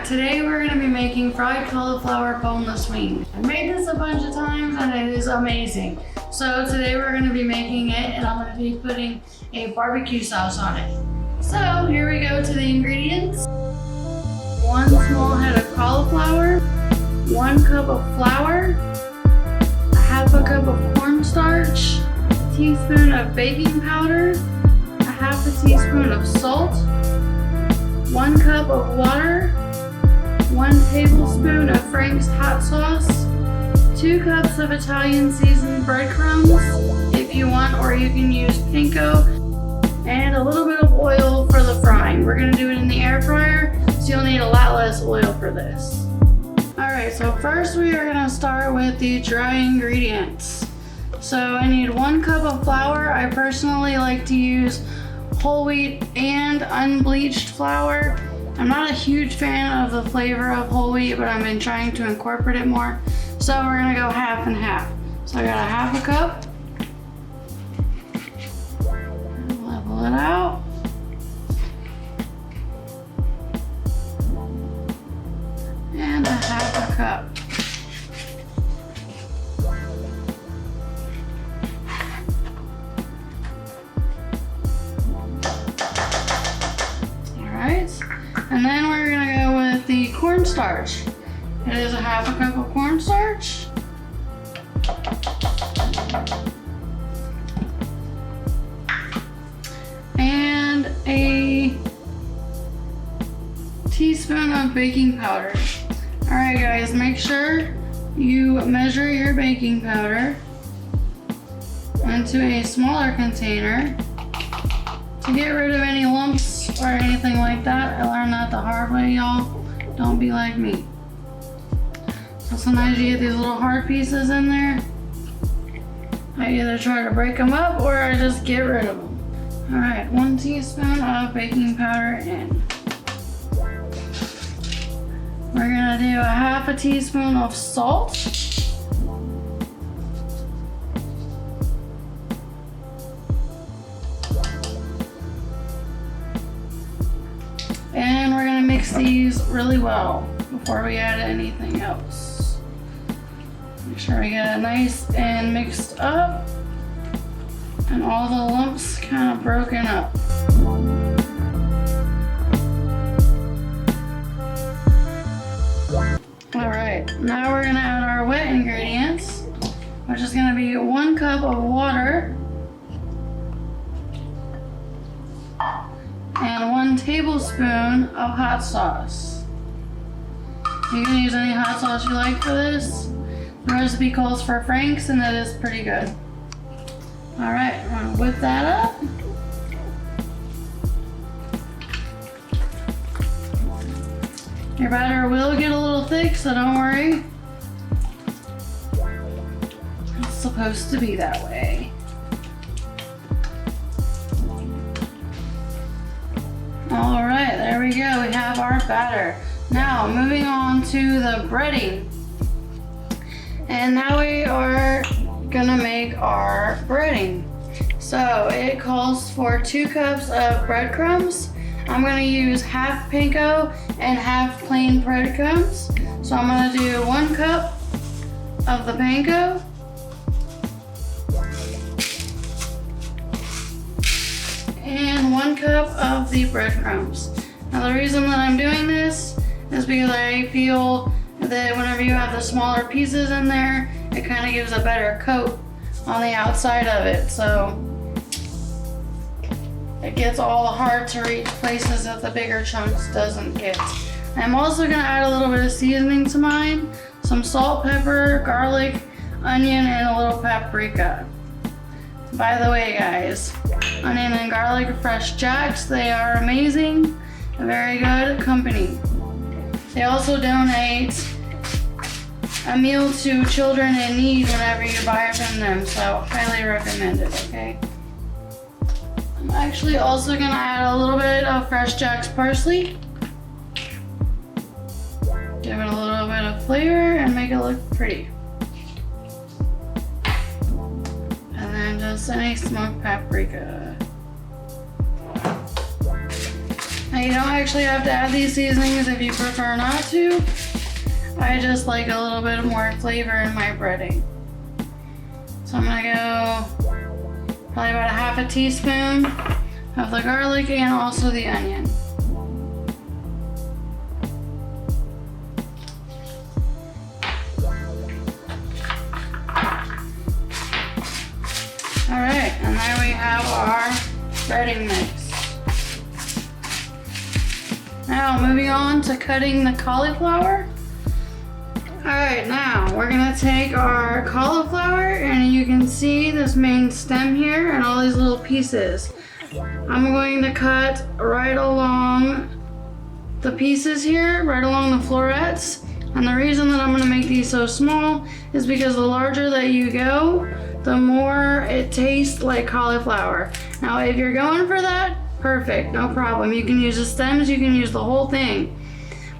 Today we're going to be making fried cauliflower boneless wings. I made this a bunch of times and it is amazing. So today we're going to be making it and I'm going to be putting a barbecue sauce on it. So here we go to the ingredients. 1 small head of cauliflower, 1 cup of flour, 1/2 cup of cornstarch, a teaspoon of baking powder, 1/2 teaspoon of salt, 1 cup of water, 1 tablespoon of Frank's hot sauce, 2 cups of Italian seasoned breadcrumbs if you want, or you can use panko, and a little bit of oil for the frying. We're going to do it in the air fryer, so you'll need a lot less oil for this. Alright, so first we are going to start with the dry ingredients. So I need 1 cup of flour. I personally like to use whole wheat and unbleached flour. I'm not a huge fan of the flavor of whole wheat, but I've been trying to incorporate it more. So we're gonna go half and half. So I got 1/2 cup. Level it out. And 1/2 cup. And then we're gonna go with the cornstarch. It is 1/2 cup of cornstarch. And a teaspoon of baking powder. All right guys, make sure you measure your baking powder into a smaller container to get rid of any lumps or anything like that. I learned that the hard way, y'all. Don't be like me. So sometimes you get these little hard pieces in there. I either try to break them up or I just get rid of them. All right, 1 teaspoon of baking powder in. We're gonna do 1/2 teaspoon of salt. And we're gonna mix these really well before we add anything else. Make sure we get it nice and mixed up and all the lumps kind of broken up. All right, now we're gonna add our wet ingredients, which is gonna be 1 cup of water and 1 tablespoon of hot sauce. You can use any hot sauce you like for this. The recipe calls for Frank's and it is pretty good. All right, I'm gonna whip that up. Your batter will get a little thick, so don't worry. It's supposed to be that way. All right, there we go. We have our batter. Now, moving on to the breading. And now we are gonna make our breading. So it calls for 2 cups of breadcrumbs. I'm gonna use half panko and half plain breadcrumbs. So I'm gonna do 1 cup of the panko. And 1 cup of the breadcrumbs. Now the reason that I'm doing this is because I feel that whenever you have the smaller pieces in there, it kind of gives a better coat on the outside of it. So it gets all the hard to reach places that the bigger chunks doesn't get. I'm also gonna add a little bit of seasoning to mine. Some salt, pepper, garlic, onion, and a little paprika. By the way guys, onion and garlic Fresh Jacks, they are amazing, a very good company. They also donate a meal to children in need whenever you buy from them, so highly recommend it, okay? I'm actually also gonna add a little bit of Fresh Jacks parsley. Give it a little bit of flavor and make it look pretty. And then just any smoked paprika. Now you don't actually have to add these seasonings if you prefer not to. I just like a little bit more flavor in my breading. So I'm gonna go probably about a half a teaspoon of the garlic and also the onion. All right, and there we have our breading mix. Now moving on to cutting the cauliflower. All right, now we're gonna take our cauliflower, and you can see this main stem here and all these little pieces. I'm going to cut right along the pieces here, right along the florets. And the reason that I'm gonna make these so small is because the larger that you go, the more it tastes like cauliflower. Now, if you're going for that, perfect, no problem. You can use the stems, you can use the whole thing.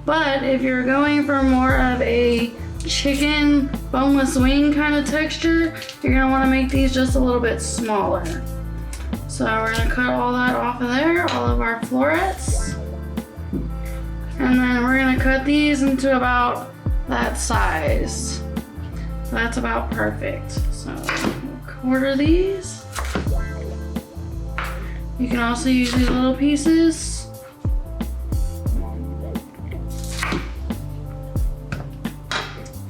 But if you're going for more of a chicken boneless wing kind of texture, you're gonna wanna make these just a little bit smaller. So we're gonna cut all that off of there, all of our florets. And then we're gonna cut these into about that size. So that's about perfect. So we'll quarter these. You can also use these little pieces.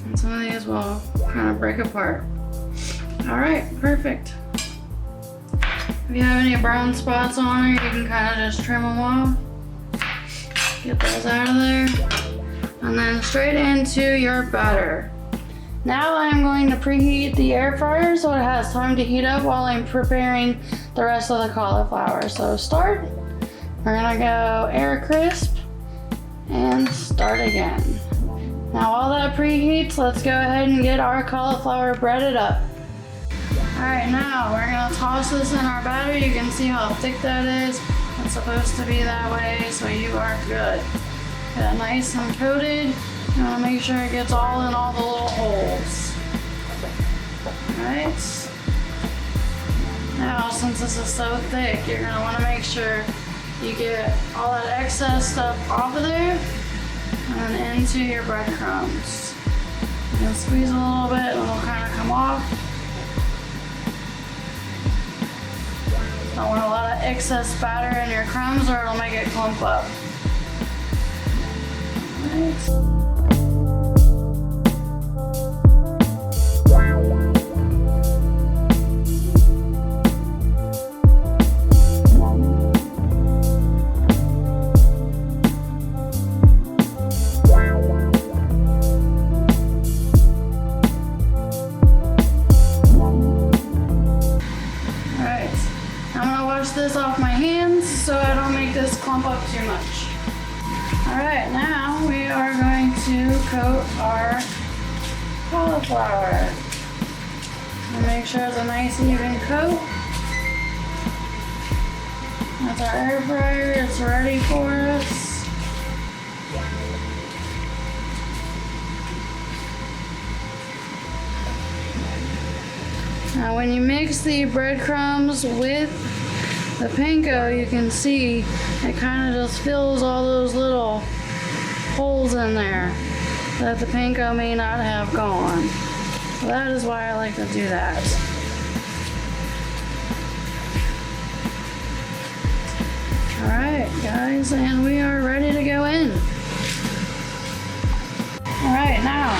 And some of these will kind of break apart. All right, perfect. If you have any brown spots on it, you can kind of just trim them off. Get those out of there. And then straight into your batter. Now I'm going to preheat the air fryer so it has time to heat up while I'm preparing the rest of the cauliflower. So start. We're gonna go air crisp and start again. Now while that preheats, let's go ahead and get our cauliflower breaded up. All right, now we're gonna toss this in our batter. You can see how thick that is. It's supposed to be that way, so you are good. Get it nice and coated. You want to make sure it gets all in all the little holes. Alright. Now, since this is so thick, you're going to want to make sure you get all that excess stuff off of there and into your breadcrumbs. You can squeeze a little bit and it'll kind of come off. Don't want a lot of excess batter in your crumbs or it'll make it clump up. Alright. This off my hands so I don't make this clump up too much. Alright, now we are going to coat our cauliflower. And make sure it's a nice even coat. That's our air fryer, it's ready for us. Now when you mix the breadcrumbs with the panko, you can see it kind of just fills all those little holes in there that the panko may not have gone. So that is why I like to do that. Alright guys, and we are ready to go in. Alright, now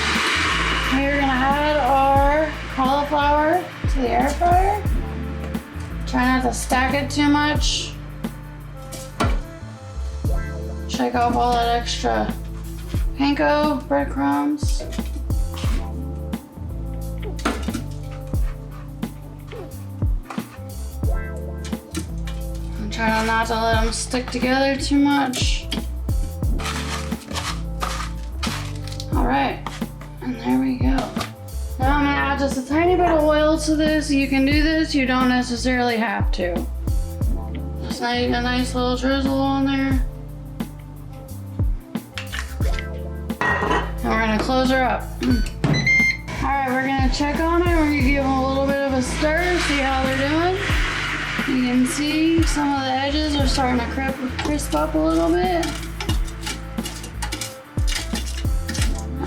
we are going to add our cauliflower to the air fryer. Try not to stack it too much. Shake off all that extra panko breadcrumbs. And try not to let them stick together too much. Alright, and there we go. Now I'm gonna add just a tiny bit of oil to this. You can do this, you don't necessarily have to. Just a nice little drizzle on there. And we're gonna close her up. All right, we're gonna check on it. We're gonna give them a little bit of a stir, see how they're doing. You can see some of the edges are starting to crisp up a little bit.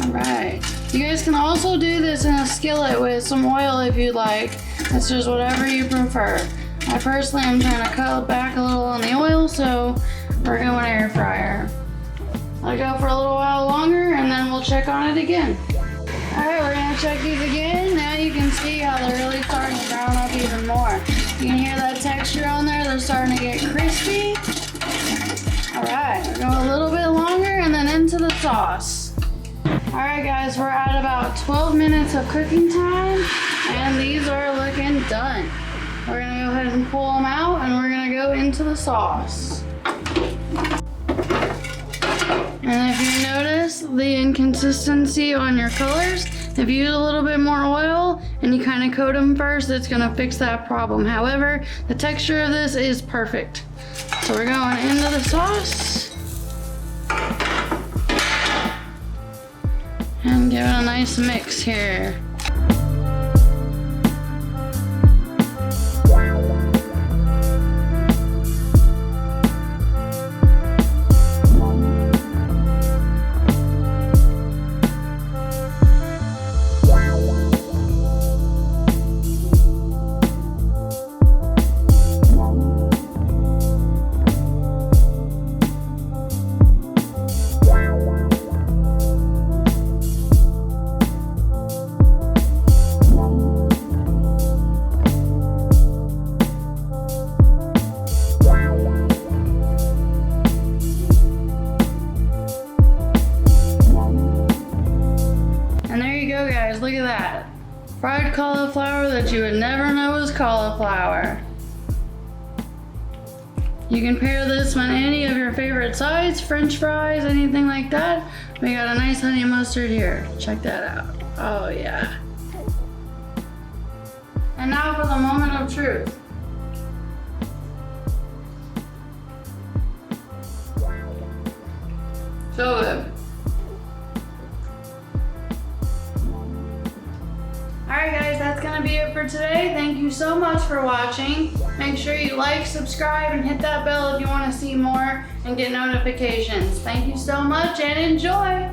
Alright. You guys can also do this in a skillet with some oil if you'd like. It's just whatever you prefer. I personally am trying to cut back a little on the oil, so we're going air fryer. Let it go for a little while longer and then we'll check on it again. Alright, we're gonna check these again. Now you can see how they're really starting to brown up even more. You can hear that texture on there, they're starting to get crispy. Alright, we'll go a little bit longer and then into the sauce. Alright guys, we're at about 12 minutes of cooking time and these are looking done. We're gonna go ahead and pull them out and we're gonna go into the sauce. And if you notice the inconsistency on your colors, if you use a little bit more oil and you kind of coat them first, it's gonna fix that problem. However, the texture of this is perfect. So we're going into the sauce. And give it a nice mix here. Guys, look at that. Fried cauliflower that you would never know was cauliflower. You can pair this with any of your favorite sides, French fries, anything like that. We got a nice honey mustard here. Check that out. Oh yeah. And now for the moment of truth. So good. Alright guys, that's going to be it for today. Thank you so much for watching. Make sure you like, subscribe, and hit that bell if you want to see more and get notifications. Thank you so much and enjoy!